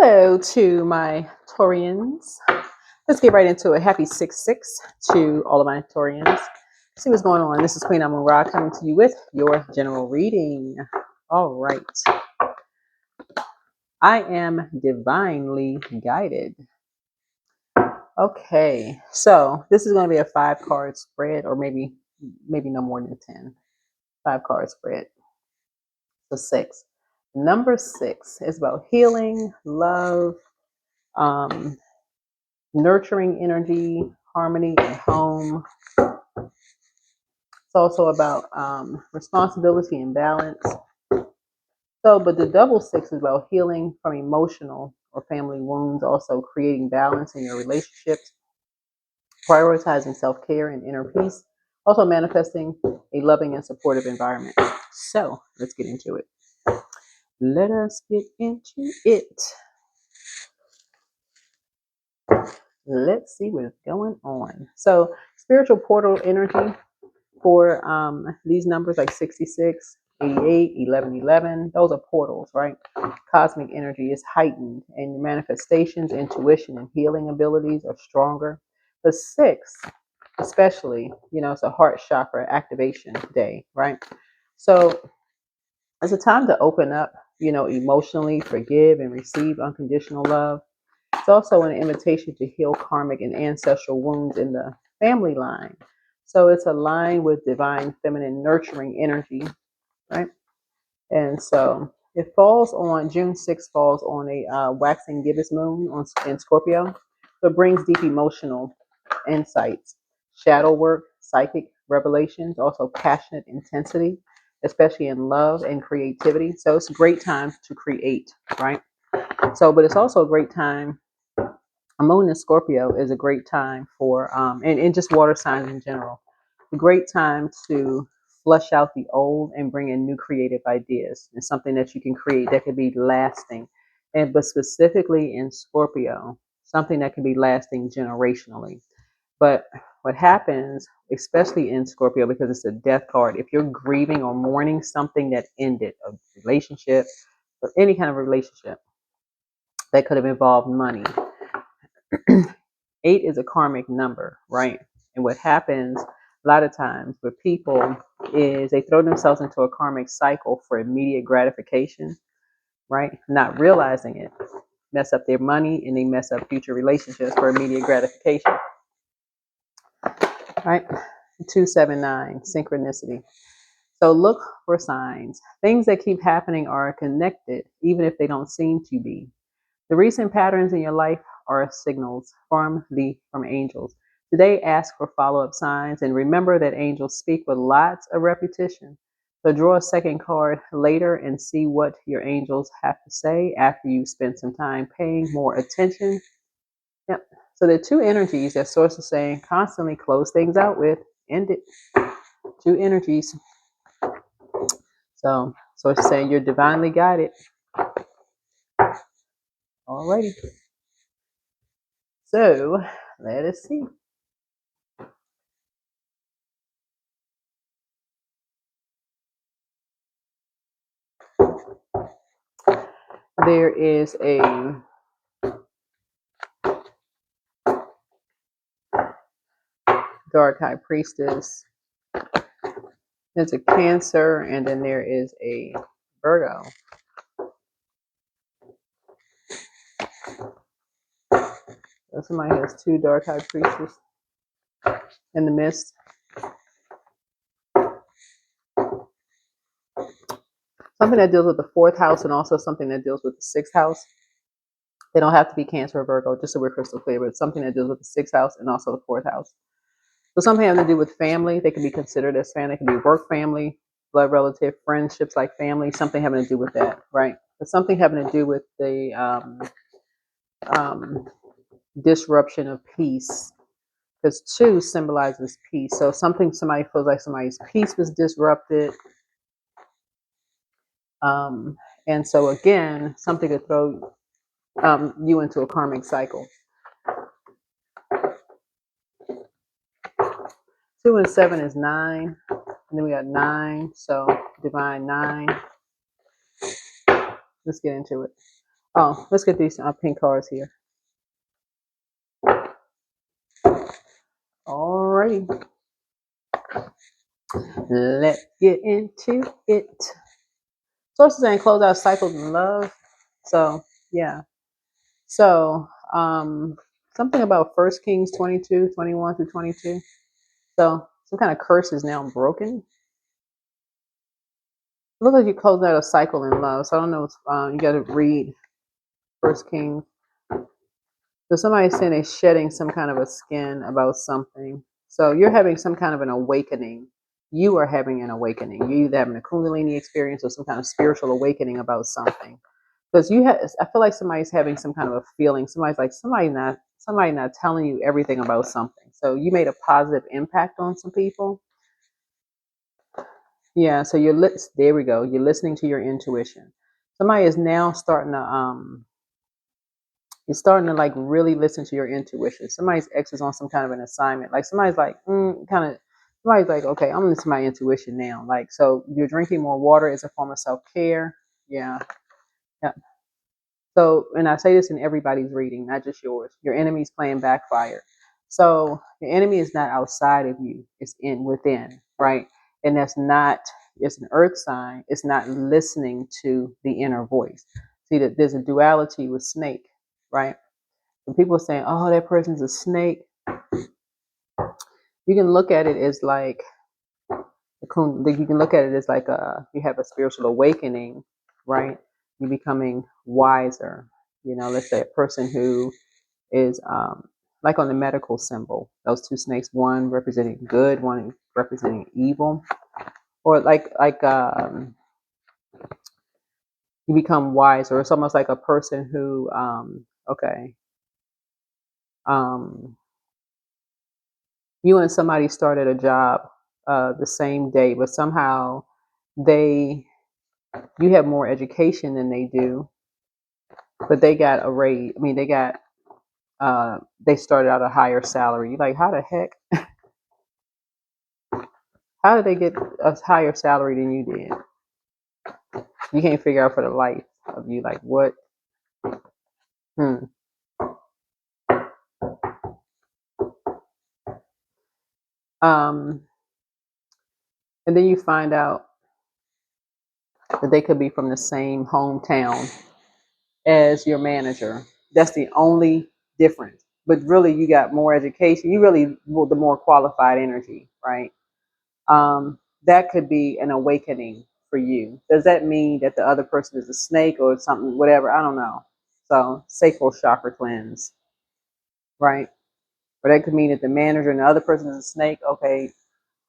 Hello to my Taurians. Let's get right into it. Happy 6/6 to all of my Taurians. See what's going on. This is Queen Amun Ra coming to you with your general reading. All right. I am divinely guided. Okay, so this is going to be a 5-card spread, or maybe no more than 10. 5-card spread. So 6. Number 6 is about healing, love, nurturing energy, harmony at home. It's also about responsibility and balance. So, but the double 6 is about healing from emotional or family wounds, also creating balance in your relationships, prioritizing self-care and inner peace, also manifesting a loving and supportive environment. So let's get into it. Let us get into it. Let's see what's going on. So spiritual portal energy for these numbers like 66, 88, 11, 11, those are portals, right? Cosmic energy is heightened and your manifestations, intuition, and healing abilities are stronger. The 6, especially, it's a heart chakra activation day, right? So it's a time to open up, emotionally, forgive, and receive unconditional love. It's also an invitation to heal karmic and ancestral wounds in the family line. So it's aligned with divine feminine nurturing energy, right? And so it falls on June 6th, falls on a waxing gibbous moon in Scorpio. So it brings deep emotional insights, shadow work, psychic revelations, also passionate intensity, especially in love and creativity. So it's a great time to create, right? So, but it's also a great time. A moon in Scorpio is a great time for, and just water signs in general, a great time to flush out the old and bring in new creative ideas and something that you can create that could be lasting. And but specifically in Scorpio, something that can be lasting generationally. But what happens, especially in Scorpio, because it's a death card, if you're grieving or mourning something that ended, a relationship or any kind of relationship that could have involved money, 8 is a karmic number, right? And what happens a lot of times with people is they throw themselves into a karmic cycle for immediate gratification, right? Not realizing it, mess up their money and they mess up future relationships for immediate gratification, right? 279, synchronicity. So look for signs. Things that keep happening are connected, even if they don't seem to be. The recent patterns in your life are signals from angels. Today, ask for follow-up signs and remember that angels speak with lots of repetition. So draw a second card later and see what your angels have to say after you spend some time paying more attention. Yep. So there are 2 energies that Source is saying constantly close things out with. End it. 2 energies. So Source is saying you're divinely guided. Alrighty. So let us see. There is a dark high priestess. There's a Cancer, and then there is a Virgo. So somebody has 2 dark high priestess in the midst. Something that deals with the 4th house and also something that deals with the 6th house. They don't have to be Cancer or Virgo, just so we're crystal clear, but it's something that deals with the 6th house and also the 4th house. So something having to do with family. They can be considered as family. They can be work family, blood relative, friendships like family, something having to do with that, right? But something having to do with the disruption of peace, because 2 symbolizes peace. So somebody feels like somebody's peace was disrupted. And so again, something could throw you into a karmic cycle. 2 and 7 is 9. And then we got 9. So divine 9. Let's get into it. Oh, let's get these pink cards here. Alrighty, let's get into it. Sources saying close out cycles in love. So yeah. So something about First Kings 22, 21 through 22. So some kind of curse is now broken. It looks like you closed out a cycle in love. So I don't know. You got to read First Kings. So somebody's saying they're shedding some kind of a skin about something. So you're having some kind of an awakening. You are having an awakening. You're either having a Kundalini experience or some kind of spiritual awakening about something. Because I feel like somebody's having some kind of a feeling. Somebody not telling you everything about something. So you made a positive impact on some people. Yeah. So there we go. You're listening to your intuition. Somebody is now starting to you're starting to like really listen to your intuition. Somebody's ex is on some kind of an assignment. Like somebody's like, somebody's like, okay, I'm listening to my intuition now. Like, so you're drinking more water is a form of self care. Yeah. Yeah. So, and I say this in everybody's reading, not just yours. Your enemy's playing backfire. So your enemy is not outside of you; it's within, right? And that's not. It's an earth sign. It's not listening to the inner voice. See that there's a duality with snake, right? When people are saying, "Oh, that person's a snake," you can look at it as like you can look at it as like you have a spiritual awakening, right? You're becoming wiser. Let's say a person who is like on the medical symbol, those two snakes, one representing good, one representing evil, or you become wiser. It's almost like a person who okay. Um, you and somebody started a job the same day, but somehow they you have more education than they do, but they got a raise. I mean, they started out a higher salary. You're like, how the heck? How did they get a higher salary than you did? You can't figure out for the life of you, like what? Hmm. Um, and then you find out that they could be from the same hometown as your manager. That's the only difference. But really, you got more education. You really the more qualified energy, right? That could be an awakening for you. Does that mean that the other person is a snake or something? Whatever, I don't know. So sacral chakra cleanse, right? Or that could mean that the manager and the other person is a snake. Okay,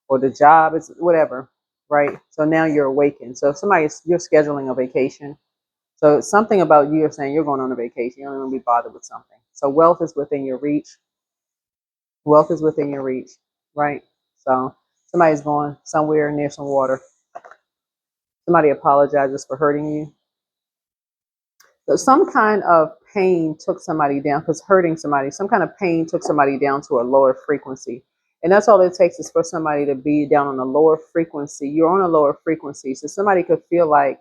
or the job is whatever, right? So now you're awakened. So if you're scheduling a vacation. So it's something about you are saying you're going on a vacation. You don't want to be bothered with something. So wealth is within your reach. Wealth is within your reach, right? So somebody's going somewhere near some water. Somebody apologizes for hurting you. So some kind of pain took somebody down, because hurting somebody, some kind of pain took somebody down to a lower frequency. And that's all it takes is for somebody to be down on a lower frequency. You're on a lower frequency. So somebody could feel like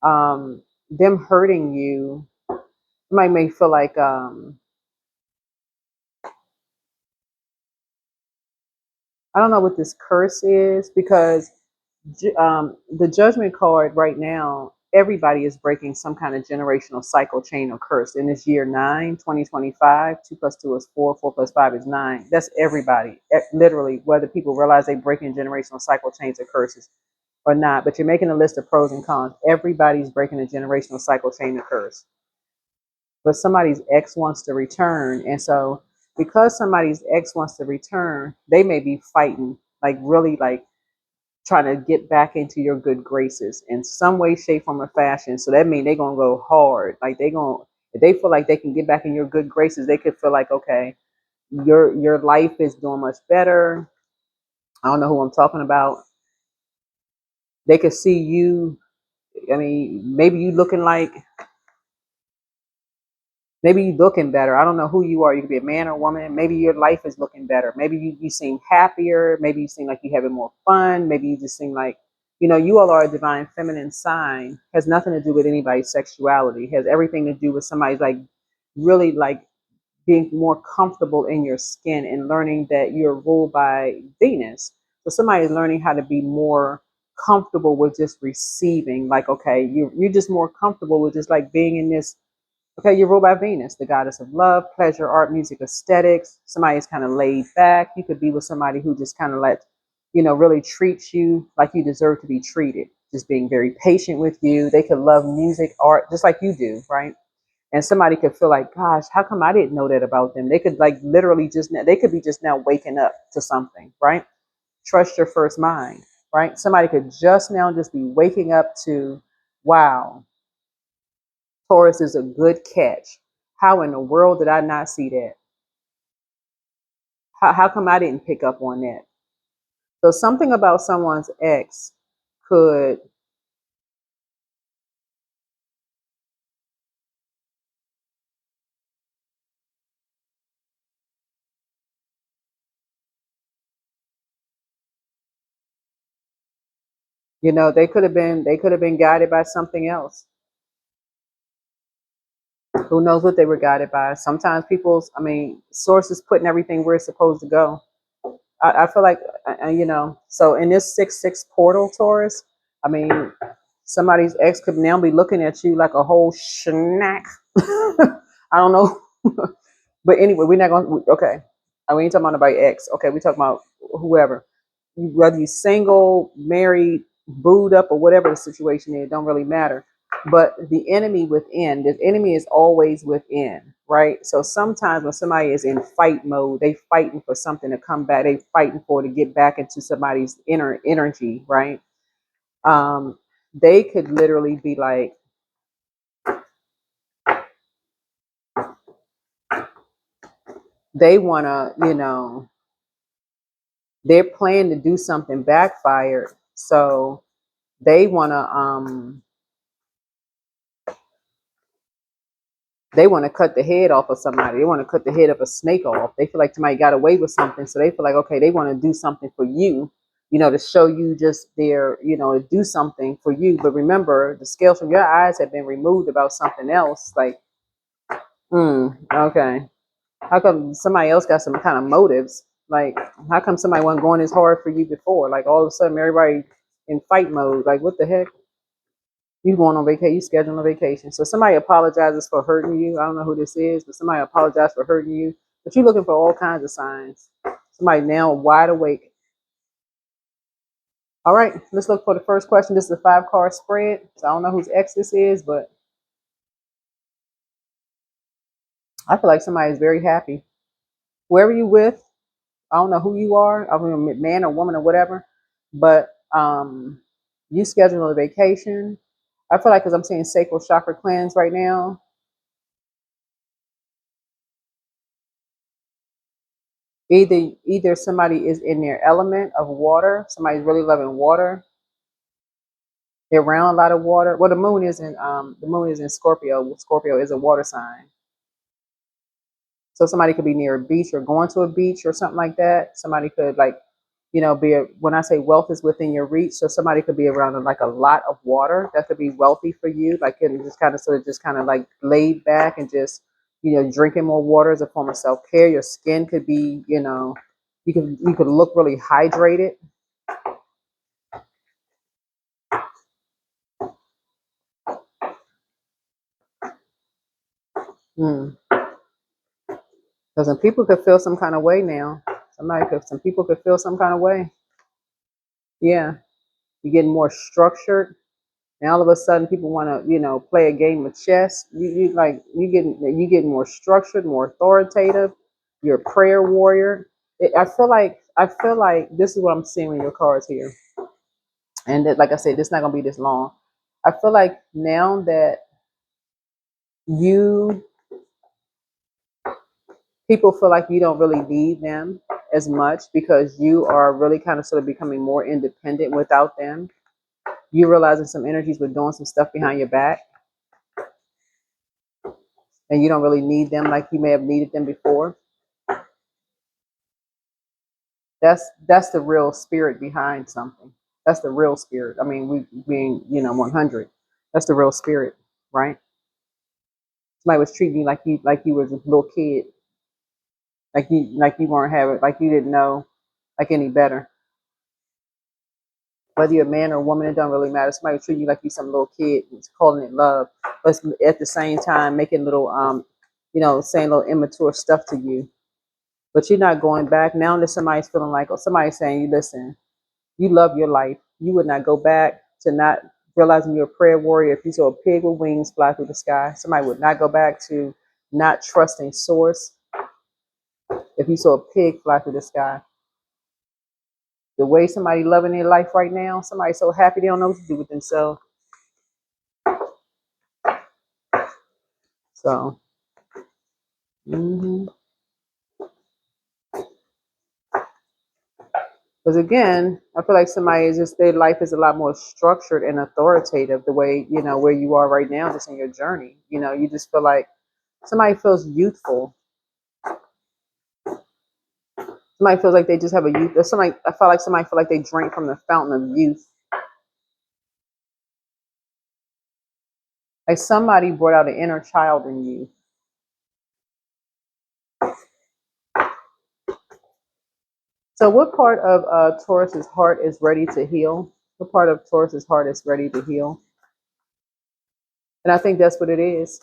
them hurting you. Somebody may feel like I don't know what this curse is, because the judgment card right now, everybody is breaking some kind of generational cycle, chain, or curse. In this year 9, 2025, 2 plus 2 is 4, 4 plus 5 is 9. That's everybody, literally, whether people realize they're breaking generational cycle, chains, or curses or not. But you're making a list of pros and cons. Everybody's breaking a generational cycle, chain, or curse. But somebody's ex wants to return. And so because somebody's ex wants to return, they may be fighting, like really like trying to get back into your good graces in some way, shape, form, or fashion. So that means they're gonna go hard. Like if they feel like they can get back in your good graces, they could feel like, okay, your life is doing much better. I don't know who I'm talking about. They could see you. I mean, maybe you looking better. I don't know who you are. You could be a man or a woman. Maybe your life is looking better. Maybe you seem happier. Maybe you seem like you're having more fun. Maybe you just seem like You know, you all are a divine feminine sign. Has nothing to do with anybody's sexuality. Has everything to do with somebody's like really like being more comfortable in your skin and learning that you're ruled by Venus. So somebody's learning how to be more comfortable with just receiving. Like, okay, you're just more comfortable with just like being in this. Okay, you're ruled by Venus, the goddess of love, pleasure, art, music, aesthetics. Somebody's kind of laid back. You could be with somebody who just kind of really treats you like you deserve to be treated. Just being very patient with you. They could love music, art, just like you do, right? And somebody could feel like, gosh, how come I didn't know that about them? They could like literally they could be just now waking up to something, right? Trust your first mind, right? Somebody could just now just be waking up to, wow, Taurus is a good catch. How in the world did I not see that? How come I didn't pick up on that? So something about someone's ex could, they could have been guided by something else. Who knows what they were guided by? Sometimes sources putting everything where it's supposed to go. I feel like, so in this 6-6 portal, Taurus, I mean, somebody's ex could now be looking at you like a whole snack. I don't know. But anyway, we're not going to, okay. We ain't talking about nobody ex. Okay, we talking about whoever. Whether you single, married, booed up, or whatever the situation is, it don't really matter. But the enemy is always within, right? So sometimes when somebody is in fight mode, they fighting for something to come back. They fighting for to get back into somebody's inner energy, right? Um, they could literally be like, they wanna, they're planning to do something backfired. So they wanna cut the head off of somebody. They want to cut the head of a snake off. They feel like somebody got away with something. So they feel like, okay, they want to do something for you, to show you just to do something for you. But remember, the scales from your eyes have been removed about something else. Like, okay. How come somebody else got some kind of motives? Like, how come somebody wasn't going as hard for you before? Like, all of a sudden, everybody in fight mode. Like, what the heck? You going on vacation? You scheduling a vacation? So somebody apologizes for hurting you. I don't know who this is, but somebody apologized for hurting you. But you're looking for all kinds of signs. Somebody now wide awake. All right, let's look for the first question. This is a 5-card spread. So I don't know whose ex this is, but I feel like somebody is very happy. Whoever you with, I don't know who you are. I mean, man or woman or whatever, but you schedule a vacation. I feel like because I'm seeing sacral chakra cleanse right now. Either somebody is in their element of water, somebody's really loving water, they're around a lot of water. Well, the moon is in Scorpio. Scorpio is a water sign. So somebody could be near a beach or going to a beach or something like that. Somebody could when I say wealth is within your reach, so somebody could be around like a lot of water. That could be wealthy for you. Like, and just kind of sort of just kind of like laid back and just, drinking more water as a form of self-care. Your skin could be, you could look really hydrated. Mm. Because some people could feel some kind of way now. Some people could feel some kind of way. Yeah, you're getting more structured. And all of a sudden, people want to, play a game of chess. You getting more structured, more authoritative. You're a prayer warrior. I feel like this is what I'm seeing in your cards here, and that, like I said, this is not gonna be this long. I feel like now that you people feel like you don't really need them as much because you are really kind of sort of becoming more independent without them. You realizing some energies were doing some stuff behind your back, and you don't really need them like you may have needed them before. That's the real spirit behind something. That's the real spirit. I mean, we being, 100. That's the real spirit, right? Somebody was treating you like you was a little kid, like you weren't having, like you didn't know like any better. Whether you're a man or a woman, it don't really matter. Somebody was treating you like you some little kid, calling it love, but at the same time making little saying little immature stuff to you. But you're not going back. Now that somebody's feeling like, or somebody's saying, you listen, you love your life. You would not go back to not realizing you're a prayer warrior. If you saw a pig with wings fly through the sky, somebody would not go back to not trusting source. If you saw a pig fly through the sky, the way somebody loving their life right now, somebody so happy they don't know what to do with themselves. So, because again, I feel like somebody is just, their life is a lot more structured and authoritative the way, where you are right now, just in your journey. You just feel like somebody feels youthful. Somebody feels like they just have a youth. Or somebody, I feel like somebody feel like they drink from the fountain of youth. Like somebody brought out an inner child in you. So what part of Taurus's heart is ready to heal? What part of Taurus's heart is ready to heal? And I think that's what it is.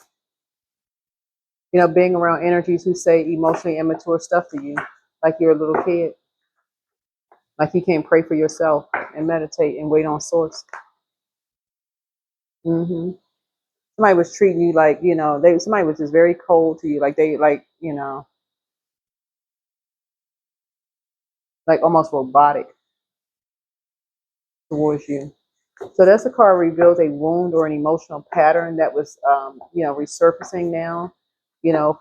Being around energies who say emotionally immature stuff to you, like you're a little kid, like you can't pray for yourself and meditate and wait on source. Somebody was treating you like, somebody was just very cold to you, like they, like almost robotic towards you. So that's a card reveals a wound or an emotional pattern that was, resurfacing now,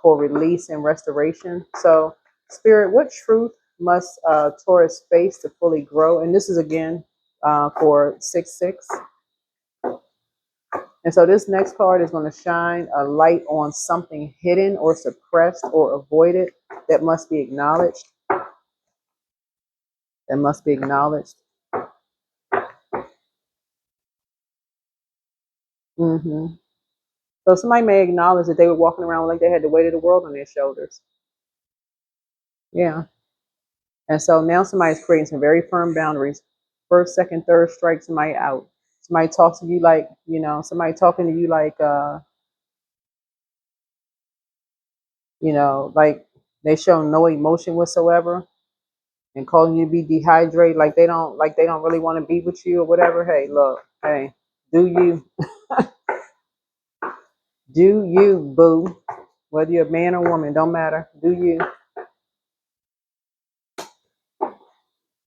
for release and restoration. So, Spirit, what truth must Taurus face to fully grow? And this is again for 6/6. And so this next card is going to shine a light on something hidden or suppressed or avoided that must be acknowledged. That must be acknowledged. So somebody may acknowledge that they were walking around like they had the weight of the world on their shoulders. Yeah. And so now somebody's creating some very firm boundaries. First, second, third strike somebody out. Somebody talks to you like, somebody talking to you like, like they show no emotion whatsoever and calling you to be dehydrated, like they don't really want to be with you or whatever. Hey, look, hey, do you, boo? Whether you're a man or woman, don't matter. Do you?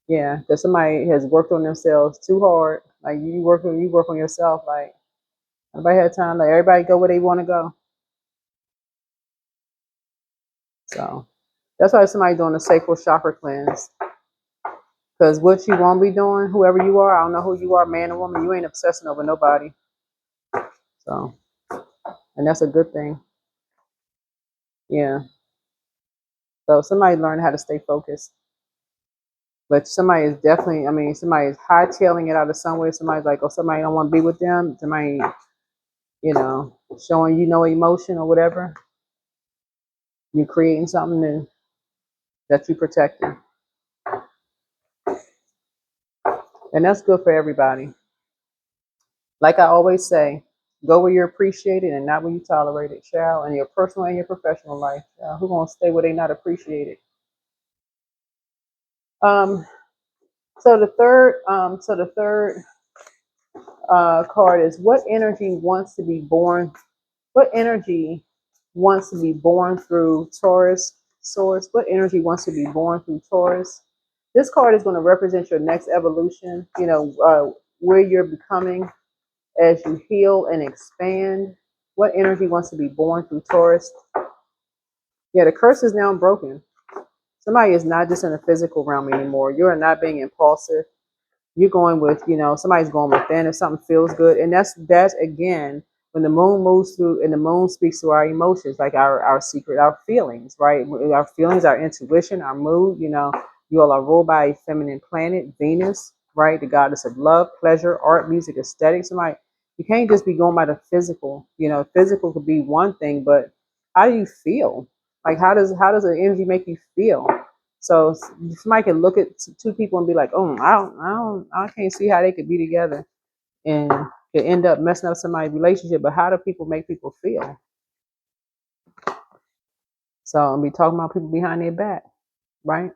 Yeah, because somebody has worked on themselves too hard. Like you work on yourself. Like nobody had time. Like everybody go where they want to go. So that's why somebody doing a sacral chakra cleanse. Because what you won't be doing, whoever you are, I don't know who you are, man or woman, you ain't obsessing over nobody. So, and that's a good thing. Yeah. So somebody learn how to stay focused. But somebody is definitely, somebody is hightailing it out of somewhere. Somebody's like, oh, somebody don't want to be with them. Somebody, showing you no emotion or whatever. You're creating something new that you protecting. And that's good for everybody. Like I always say, go where you're appreciated and not where you tolerate it, child, in your personal and your professional life. Who gonna stay where they not appreciated? Um, so the third card is what energy wants to be born. What energy wants to be born through Taurus source? What energy wants to be born through Taurus? This card is going to represent your next evolution. Where you're becoming as you heal and expand. What energy wants to be born through Taurus? Yeah, the curse is now broken. Somebody is not just in the physical realm anymore. You are not being impulsive. You're going with, somebody's going within if something feels good. And that's again, when the moon moves through and the moon speaks to our emotions, like our secret, our feelings, right? Our feelings, our intuition, our mood, you all are ruled by a feminine planet, Venus, right? The goddess of love, pleasure, art, music, aesthetics. Somebody, you can't just be going by the physical. Physical could be one thing, but how do you feel? Like how does the energy make you feel? So somebody can look at two people and be like, oh, I can't see how they could be together, and could end up messing up somebody's relationship. But how do people make people feel? So I'll be talking about people behind their back, right?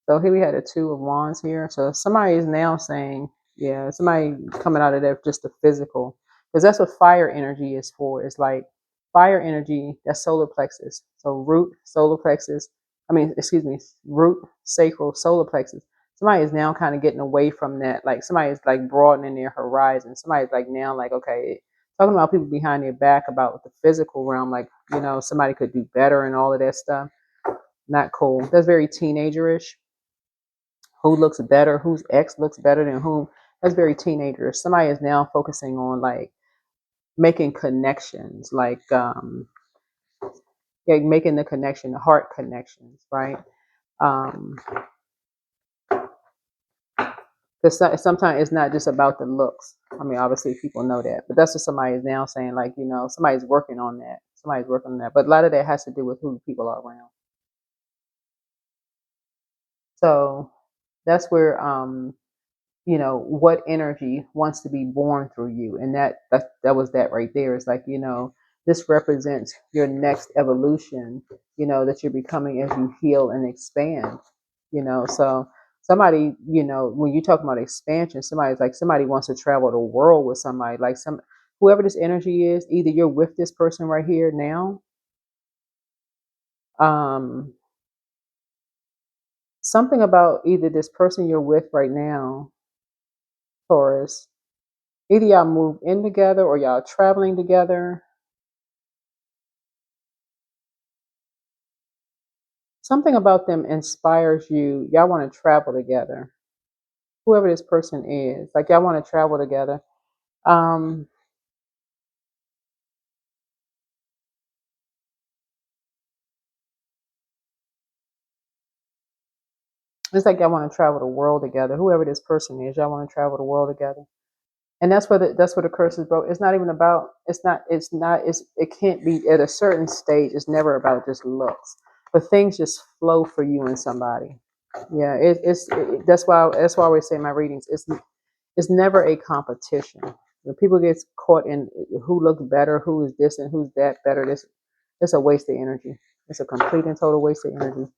So here we had a two of wands here. So somebody is now saying, yeah, somebody coming out of there just the physical, because that's what fire energy is for. It's like fire energy, that's solar plexus. So root, solar plexus. Excuse me, root, sacral, solar plexus. Somebody is now kind of getting away from that. Like somebody is like broadening their horizon. Somebody's like now like, okay, talking about people behind their back about the physical realm, like, somebody could do better and all of that stuff. Not cool. That's very teenagerish. Who looks better, whose ex looks better than whom. That's very teenagerish. Somebody is now focusing on like making connections, like yeah, making the connection, the heart connections, right? Because sometimes it's not just about the looks. Obviously people know that, but that's what somebody is now saying, like, somebody's working on that. Somebody's working on that. But a lot of that has to do with who people are around. So that's where what energy wants to be born through you, and that was that right there. It's like, this represents your next evolution, that you're becoming as you heal and expand. So somebody, when you talk about expansion, somebody wants to travel the world with somebody, like whoever this energy is. Either you're with this person right here now, um something about either this person you're with right now, Taurus. Either y'all move in together or y'all traveling together. Something about them inspires you. Y'all want to travel together. Whoever this person is, like y'all want to travel together. Um, it's like y'all want to travel the world together. Whoever this person is, y'all want to travel the world together. And that's where the curse is broke. It's not even about. It can't be at a certain stage. It's never about just looks, but things just flow for you and somebody. Yeah, that's why I always say in my readings, it's never a competition. When people get caught in who looks better, who is this and who's that better, it's a waste of energy. It's a complete and total waste of energy.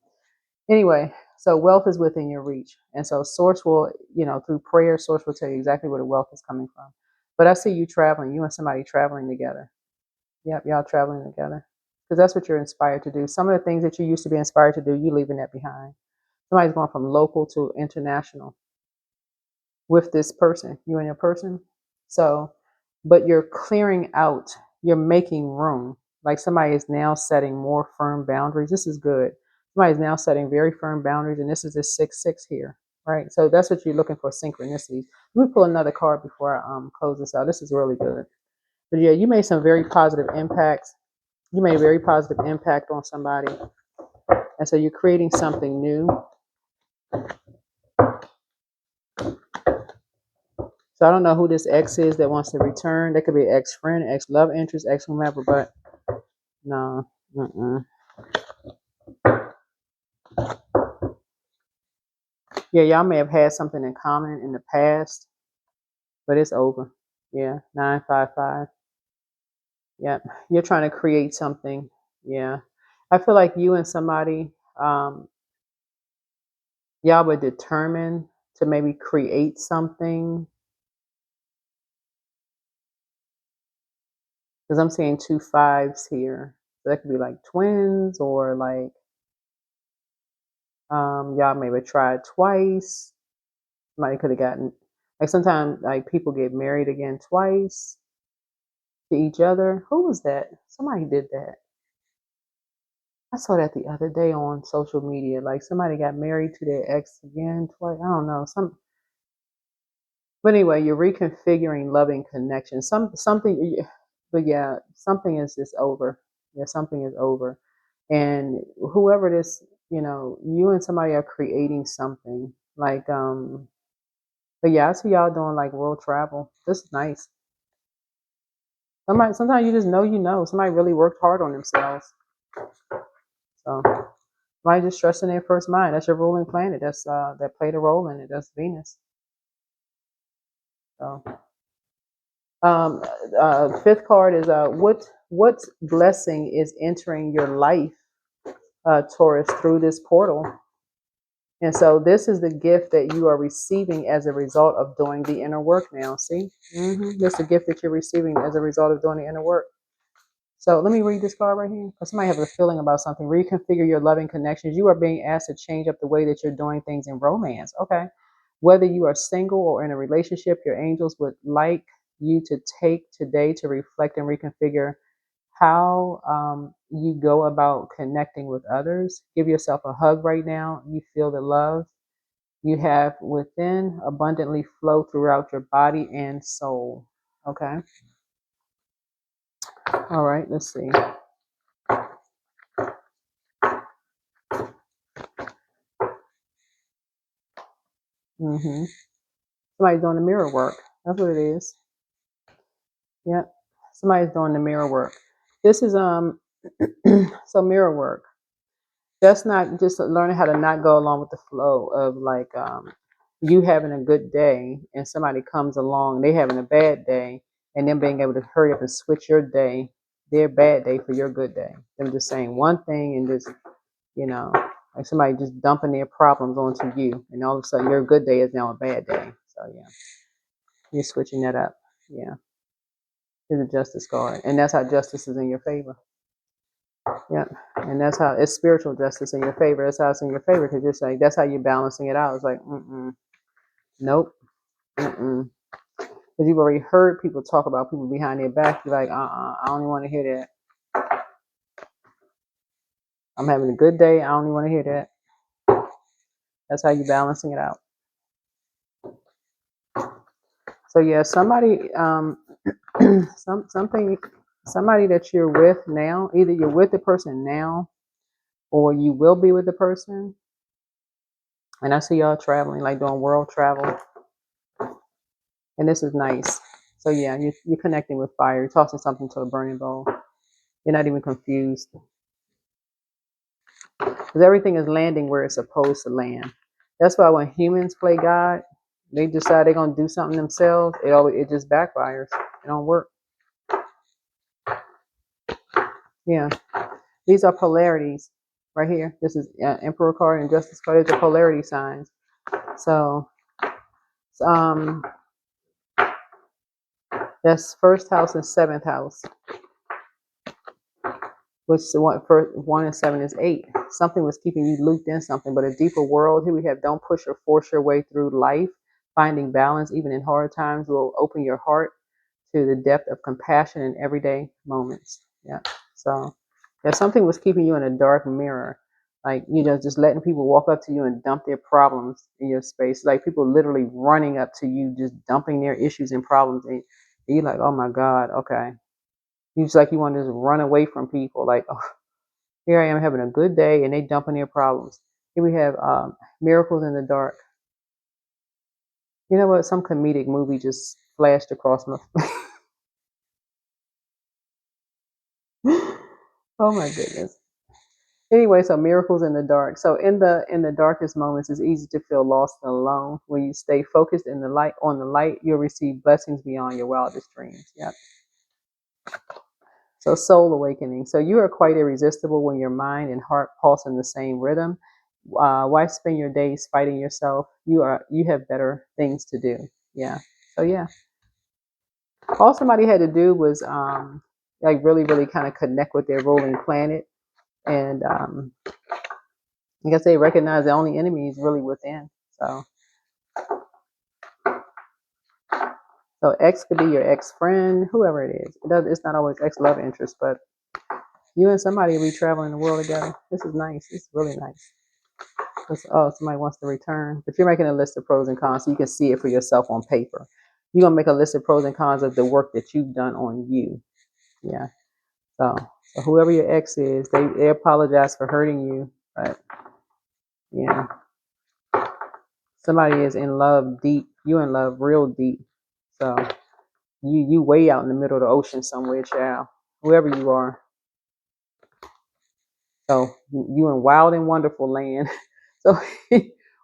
Anyway, so wealth is within your reach. And so source will, through prayer, source will tell you exactly where the wealth is coming from. But I see you traveling, you and somebody traveling together. Yep, y'all traveling together. Because that's what you're inspired to do. Some of the things that you used to be inspired to do, you leaving that behind. Somebody's going from local to international with this person, you and your person. So, but you're clearing out, you're making room. Like somebody is now setting more firm boundaries. This is good. Somebody is now setting very firm boundaries, and this is a 6-6 here, right? So that's what you're looking for, synchronicity. Let me pull another card before I close this out. This is really good. But yeah, you made some very positive impacts. You made a very positive impact on somebody, and so you're creating something new. So I don't know who this ex is that wants to return. That could be ex friend, ex love interest, ex whomever, but no. Mm-mm. Yeah, y'all may have had something in common in the past, but it's over. Yeah, 955. Yep. You're trying to create something. Yeah. I feel like you and somebody, um, y'all were determined to maybe create something. Because I'm seeing 2 5s here. So that could be like twins, or like y'all maybe tried twice. Somebody could have gotten, like, sometimes like people get married again twice to each other. Who was that? Somebody did that. I saw that the other day on social media. Like somebody got married to their ex again twice. I don't know. But anyway, you're reconfiguring loving connection. But yeah, something is just over. Yeah, something is over. And whoever this, you and somebody are creating something. Like But yeah, I see y'all doing like world travel. This is nice. Sometimes you just know somebody really worked hard on themselves. So somebody just trusting their first mind. That's your ruling planet. That's that played a role in it. That's Venus. So fifth card is what blessing is entering your life, Taurus, through this portal. And so this is the gift that you are receiving as a result of doing the inner work now. See? This is the gift that you're receiving as a result of doing the inner work. So let me read this card right here. Because somebody have a feeling about something. Reconfigure your loving connections. You are being asked to change up the way that you're doing things in romance. Okay. Whether you are single or in a relationship, your angels would like you to take today to reflect and reconfigure how you go about connecting with others. Give yourself a hug right now. You feel the love you have within abundantly flow throughout your body and soul. Okay. All right. Let's see. Mm-hmm. Somebody's doing the mirror work. That's what it is. Yep. Somebody's doing the mirror work. This is so mirror work. That's not just learning how to not go along with the flow of like you having a good day and somebody comes along, they having a bad day, and then being able to hurry up and switch your day, their bad day for your good day. Them just saying one thing and just, you know, like somebody just dumping their problems onto you, and all of a sudden your good day is now a bad day. So yeah, you're switching that up. Yeah, is a justice card, and that's how justice is in your favor. Yeah, and that's how it's spiritual justice in your favor. That's how it's in your favor because you're saying that's how you're balancing it out. It's like, nope, because you've already heard people talk about people behind their back. You're like, I don't even want to hear that. I'm having a good day. I don't even want to hear that. That's how you're balancing it out. So yeah, somebody, somebody that you're with now. Either you're with the person now, or you will be with the person. And I see y'all traveling, like doing world travel. And this is nice. So yeah, you're connecting with fire. You're tossing something to a burning bowl. You're not even confused because everything is landing where it's supposed to land. That's why when humans play God, they decide they're gonna do something themselves. It just backfires. It don't work. Yeah, these are polarities right here. This is Emperor card and Justice card. These are polarity signs. So um, that's first house and seventh house. Which is first 1 and 7 is 8. Something was keeping you looped in something, but a deeper world. Here we have don't push or force your way through life. Finding balance, even in hard times, will open your heart to the depth of compassion in everyday moments. Yeah. So if something was keeping you in a dark mirror, like, just letting people walk up to you and dump their problems in your space, like people literally running up to you, just dumping their issues and problems, and you're like, oh my God, okay. You just like you want to just run away from people, like, oh, here I am having a good day, and they dumping their problems. Here we have miracles in the dark. You know what? Some comedic movie just flashed across my. Oh my goodness. Anyway, so miracles in the dark. So in the darkest moments, it's easy to feel lost and alone. When you stay focused in the light on the light, you'll receive blessings beyond your wildest dreams. Yep. So soul awakening. So you are quite irresistible when your mind and heart pulse in the same rhythm. Why spend your days fighting yourself? You have better things to do. Yeah. So yeah, all somebody had to do was like really really kind of connect with their ruling planet, and I guess they recognize the only enemy is really within. So ex could be your ex friend, whoever it is. It's not always ex love interest, but you and somebody will be traveling the world together. This is nice. This is really nice. Oh, somebody wants to return, but you're making a list of pros and cons so you can see it for yourself on paper. You're gonna make a list of pros and cons of the work that you've done on you. Yeah. So whoever your ex is, they apologize for hurting you, but yeah, somebody is in love deep You in love real deep. So you way out in the middle of the ocean somewhere, child. Whoever you are. So you in wild and wonderful land. So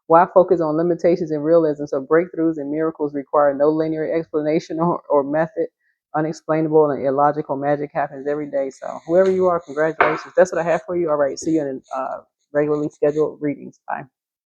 why focus on limitations and realism? So breakthroughs and miracles require no linear explanation or method. Unexplainable and illogical magic happens every day. So whoever you are, congratulations. That's what I have for you. All right. See you in regularly scheduled readings. Bye.